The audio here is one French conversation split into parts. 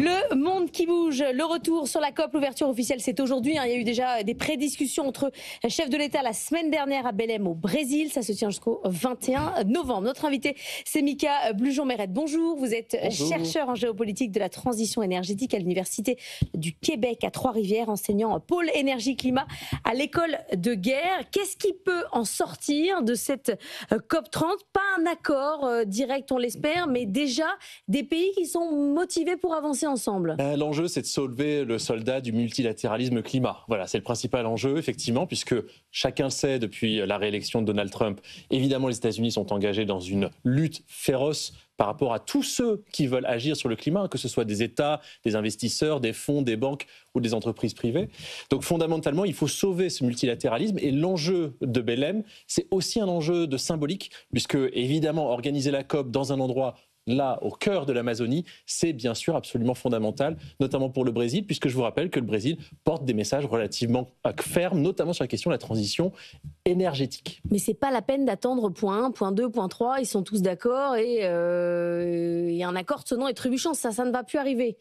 Le monde qui bouge, le retour sur la COP, l'ouverture officielle c'est aujourd'hui. Il y a eu déjà des prédiscussions entre chefs de l'État la semaine dernière à Belém au Brésil. Ça se tient jusqu'au 21 novembre. Notre invité c'est Mika Blujon-Mérette. Bonjour, vous êtes chercheur en géopolitique de la transition énergétique à l'Université du Québec à Trois-Rivières, enseignant pôle énergie-climat à l'école de guerre. Qu'est-ce qui peut en sortir de cette COP 30 ? Pas un accord direct, on l'espère, mais déjà des pays qui sont motivés pour avancer ensemble. L'enjeu, c'est de sauver le soldat du multilatéralisme climat. Voilà, c'est le principal enjeu, effectivement, puisque chacun le sait depuis la réélection de Donald Trump, évidemment, les États-Unis sont engagés dans une lutte féroce par rapport à tous ceux qui veulent agir sur le climat, que ce soit des États, des investisseurs, des fonds, des banques ou des entreprises privées. Donc fondamentalement, il faut sauver ce multilatéralisme et l'enjeu de Belém, c'est aussi un enjeu de symbolique, puisque évidemment, organiser la COP dans un endroit là, au cœur de l'Amazonie, c'est bien sûr absolument fondamental, notamment pour le Brésil, puisque je vous rappelle que le Brésil porte des messages relativement fermes, notamment sur la question de la transition énergétique. Mais c'est pas la peine d'attendre point 1, point 2, point 3, ils sont tous d'accord et il y a un accord tenant et trébuchant, ça ne va plus arriver.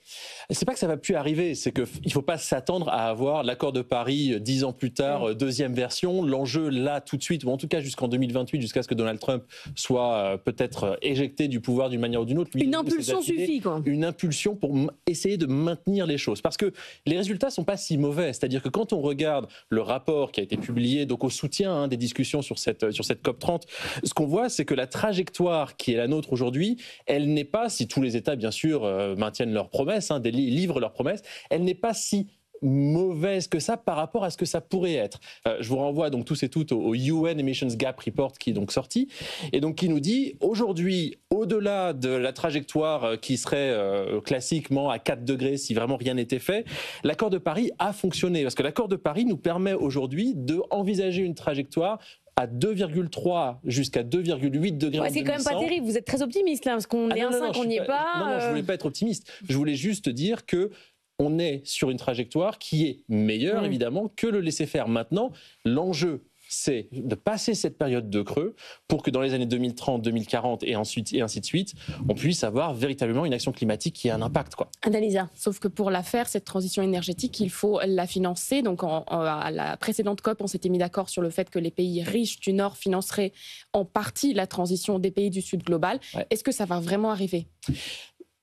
C'est pas que ça va plus arriver, c'est qu'il ne faut pas s'attendre à avoir l'accord de Paris 10 ans plus tard, deuxième version. L'enjeu là, tout de suite, ou en tout cas jusqu'en 2028, jusqu'à ce que Donald Trump soit peut-être éjecté du pouvoir d'une manière ou d'une autre. Une impulsion suffit, quoi. Une impulsion pour essayer de maintenir les choses. Parce que les résultats ne sont pas si mauvais. C'est-à-dire que quand on regarde le rapport qui a été publié, donc au soutien des discussions sur cette COP30, ce qu'on voit, c'est que la trajectoire qui est la nôtre aujourd'hui, elle n'est pas, si tous les États, bien sûr, maintiennent leurs promesses, livrent leurs promesses, elle n'est pas si mauvaise que ça par rapport à ce que ça pourrait être. Je vous renvoie donc tous et toutes au UN Emissions Gap Report qui est donc sorti et donc qui nous dit aujourd'hui, au-delà de la trajectoire qui serait classiquement à 4 degrés si vraiment rien n'était fait, l'accord de Paris a fonctionné parce que l'accord de Paris nous permet aujourd'hui d'envisager une trajectoire à 2,3 jusqu'à 2,8 degrés. Ouais, c'est quand même pas terrible, vous êtes très optimiste là, parce qu'on est 1,5, on n'y est pas. Non, je voulais pas être optimiste. Je voulais juste dire que on est sur une trajectoire qui est meilleure, évidemment, que le laisser-faire. Maintenant, l'enjeu, c'est de passer cette période de creux pour que dans les années 2030, 2040 et ainsi de suite, on puisse avoir véritablement une action climatique qui ait un impact. Annalisa. Sauf que pour la faire, cette transition énergétique, il faut la financer. Donc à la précédente COP, on s'était mis d'accord sur le fait que les pays riches du Nord financeraient en partie la transition des pays du Sud global. Ouais. Est-ce que ça va vraiment arriver ?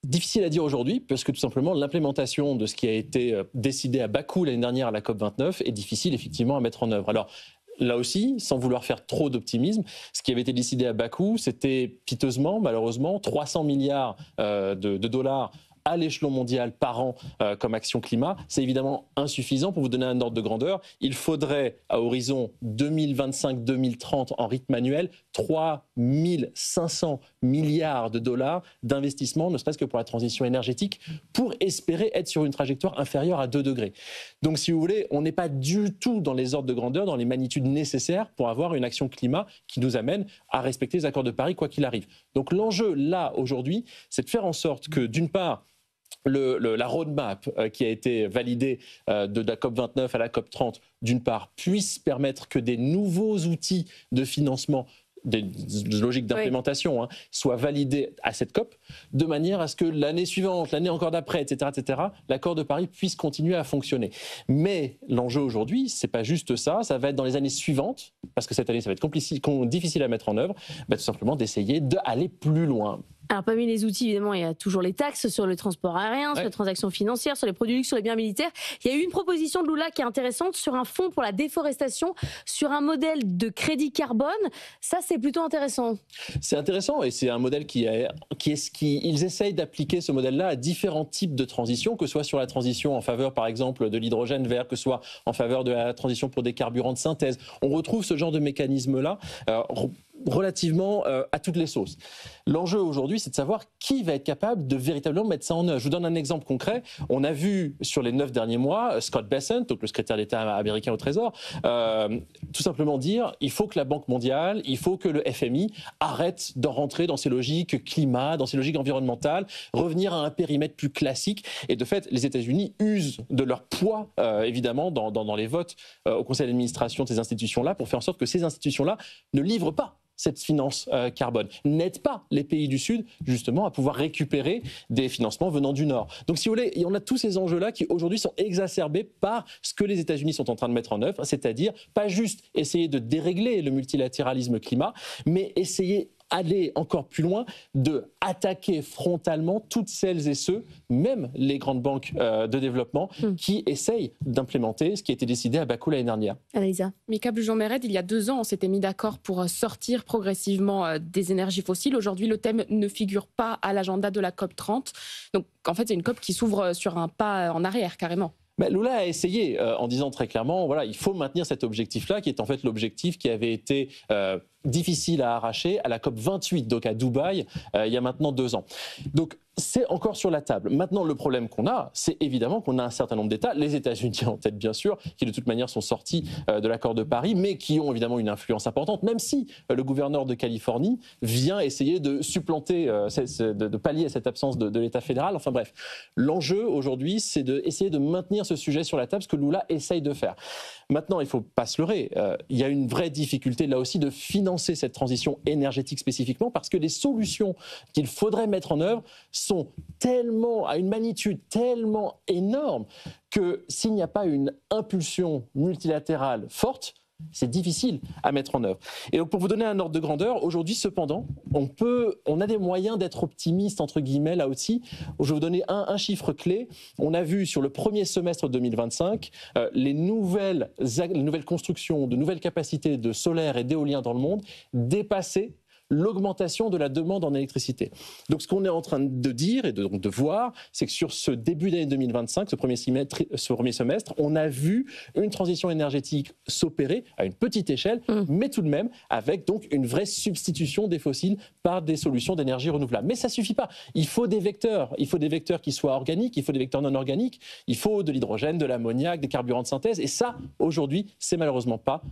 Difficile à dire aujourd'hui, parce que tout simplement l'implémentation de ce qui a été décidé à Bakou l'année dernière à la COP29 est difficile effectivement à mettre en œuvre. Alors là aussi, sans vouloir faire trop d'optimisme, ce qui avait été décidé à Bakou, c'était piteusement, malheureusement, 300 milliards de dollars à l'échelon mondial par an comme action climat. C'est évidemment insuffisant. Pour vous donner un ordre de grandeur, il faudrait à horizon 2025-2030 en rythme annuel 3 500 milliards de dollars d'investissement, ne serait-ce que pour la transition énergétique, pour espérer être sur une trajectoire inférieure à 2 degrés. Donc si vous voulez, on n'est pas du tout dans les ordres de grandeur, dans les magnitudes nécessaires pour avoir une action climat qui nous amène à respecter les accords de Paris quoi qu'il arrive. Donc l'enjeu là aujourd'hui, c'est de faire en sorte que d'une part, la roadmap qui a été validée de la COP29 à la COP30, d'une part, puisse permettre que des nouveaux outils de financement, des logiques d'implémentation, soient validés à cette COP, de manière à ce que l'année suivante, l'année encore d'après, etc., l'accord de Paris puisse continuer à fonctionner. Mais l'enjeu aujourd'hui, c'est pas juste ça, ça va être dans les années suivantes, parce que cette année, ça va être difficile à mettre en œuvre, tout simplement d'essayer d'aller plus loin. Alors parmi les outils, évidemment, il y a toujours les taxes sur le transport aérien, sur les transactions financières, sur les produits, sur les biens militaires. Il y a eu une proposition de Lula qui est intéressante sur un fonds pour la déforestation, sur un modèle de crédit carbone. Ça, c'est plutôt intéressant. C'est intéressant et c'est un modèle ils essayent d'appliquer ce modèle-là à différents types de transitions, que ce soit sur la transition en faveur, par exemple, de l'hydrogène vert, que ce soit en faveur de la transition pour des carburants de synthèse. On retrouve ce genre de mécanisme-là relativement à toutes les sauces. L'enjeu aujourd'hui, c'est de savoir qui va être capable de véritablement mettre ça en œuvre. Je vous donne un exemple concret. On a vu sur les 9 derniers mois, Scott Bessent, donc le secrétaire d'État américain au Trésor, tout simplement dire il faut que la Banque mondiale, il faut que le FMI arrête de rentrer dans ces logiques climat, dans ces logiques environnementales, revenir à un périmètre plus classique. Et de fait, les États-Unis usent de leur poids, évidemment, dans les votes au conseil d'administration de ces institutions-là pour faire en sorte que ces institutions-là ne livrent pas cette finance carbone, n'aide pas les pays du Sud justement à pouvoir récupérer des financements venant du Nord. Donc si vous voulez, on a tous ces enjeux-là qui aujourd'hui sont exacerbés par ce que les États-Unis sont en train de mettre en œuvre, c'est-à-dire pas juste essayer de dérégler le multilatéralisme climat, mais essayer aller encore plus loin, de attaquer frontalement toutes celles et ceux, même les grandes banques de développement, qui essayent d'implémenter ce qui a été décidé à Bakou l'année dernière. Anaïsa. Mika Blujon-Mered, il y a 2 ans, on s'était mis d'accord pour sortir progressivement des énergies fossiles. Aujourd'hui, le thème ne figure pas à l'agenda de la COP 30. Donc, en fait, c'est une COP qui s'ouvre sur un pas en arrière, carrément. Mais Lula a essayé en disant très clairement, voilà, il faut maintenir cet objectif-là, qui est en fait l'objectif qui avait été difficile à arracher à la COP 28, donc à Dubaï, il y a maintenant 2 ans. Donc c'est encore sur la table. Maintenant, le problème qu'on a, c'est évidemment qu'on a un certain nombre d'États, les États-Unis en tête bien sûr, qui de toute manière sont sortis de l'accord de Paris, mais qui ont évidemment une influence importante, même si le gouverneur de Californie vient essayer de supplanter, de pallier à cette absence de l'État fédéral. Enfin bref, l'enjeu aujourd'hui, c'est d'essayer de maintenir ce sujet sur la table, ce que Lula essaye de faire. Maintenant, il ne faut pas se leurrer, il y a une vraie difficulté là aussi de financer cette transition énergétique spécifiquement, parce que les solutions qu'il faudrait mettre en œuvre sont tellement, à une magnitude tellement énorme que s'il n'y a pas une impulsion multilatérale forte, c'est difficile à mettre en œuvre. Et donc pour vous donner un ordre de grandeur, aujourd'hui cependant, on a des moyens d'être optimiste entre guillemets là aussi. Je vais vous donner un chiffre clé. On a vu sur le premier semestre 2025 les nouvelles constructions de nouvelles capacités de solaire et d'éolien dans le monde dépasser l'augmentation de la demande en électricité. Donc ce qu'on est en train de dire et de voir, c'est que sur ce début d'année 2025, ce premier semestre, on a vu une transition énergétique s'opérer à une petite échelle, mais tout de même avec donc une vraie substitution des fossiles par des solutions d'énergie renouvelable. Mais ça suffit pas. Il faut des vecteurs. Il faut des vecteurs qui soient organiques, il faut des vecteurs non organiques, il faut de l'hydrogène, de l'ammoniac, des carburants de synthèse. Et ça, aujourd'hui, c'est malheureusement pas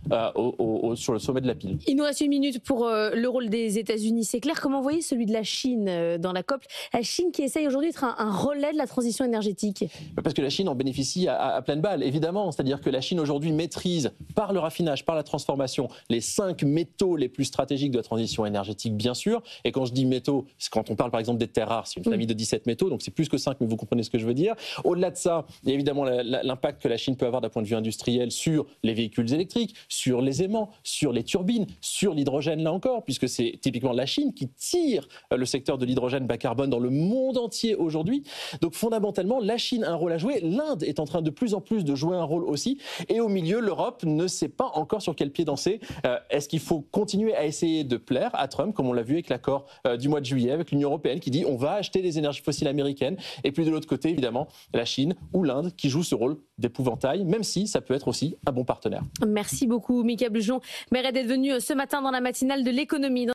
sur le sommet de la pile. Il nous reste 1 minute pour le rôle des États-Unis. C'est clair, comment vous voyez celui de la Chine dans la COP? La Chine qui essaye aujourd'hui d'être un relais de la transition énergétique. Parce que la Chine en bénéficie à pleine balle, évidemment. C'est-à-dire que la Chine aujourd'hui maîtrise, par le raffinage, par la transformation, les 5 métaux les plus stratégiques de la transition énergétique, bien sûr. Et quand je dis métaux, c'est quand on parle par exemple des terres rares, c'est une famille de 17 métaux, donc c'est plus que 5, mais vous comprenez ce que je veux dire. Au-delà de ça, il y a évidemment l'impact que la Chine peut avoir d'un point de vue industriel sur les véhicules électriques, sur les aimants, sur les turbines, sur l'hydrogène là encore, puisque c'est typiquement la Chine qui tire le secteur de l'hydrogène bas carbone dans le monde entier aujourd'hui. Donc fondamentalement, la Chine a un rôle à jouer. L'Inde est en train de plus en plus de jouer un rôle aussi. Et au milieu, l'Europe ne sait pas encore sur quel pied danser. Est-ce qu'il faut continuer à essayer de plaire à Trump, comme on l'a vu avec l'accord du mois de juillet avec l'Union européenne qui dit on va acheter des énergies fossiles américaines. Et puis de l'autre côté, évidemment, la Chine ou l'Inde qui joue ce rôle d'épouvantail, même si ça peut être aussi un bon partenaire. Merci beaucoup, Mika Blujon-Mered, d'être venu ce matin dans la matinale de l'économie.